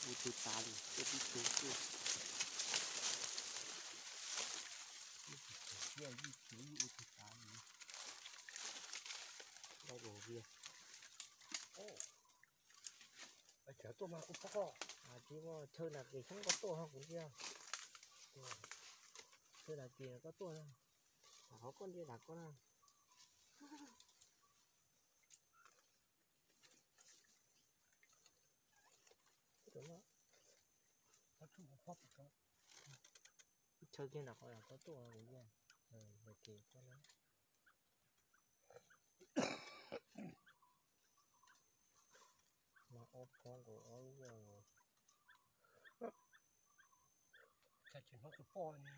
ô tô tá đi cái tí số kia kia đi chú ô tô tá đi đâu đồ kia ô ở chợ tôi mà cũng có chỉ có chơi là cái không có tô không cũng kia chơi là kia có tô đâu có con kia là con nào đúng đó có chung một phát đó chơi kia là có tô không kia về kia con đó mà ốp con của ốp rồi cái chuyện nó cứ po ni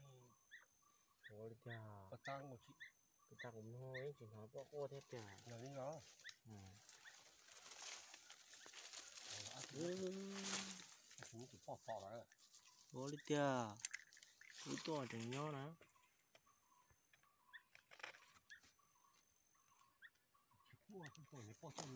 ôi trời có tăng một chị người ta cũng nói chỉ nói có ô thế trời là đi nó chúng cứ po po đấy ôi trời ôi tôi chẳng nhớ nữa po po po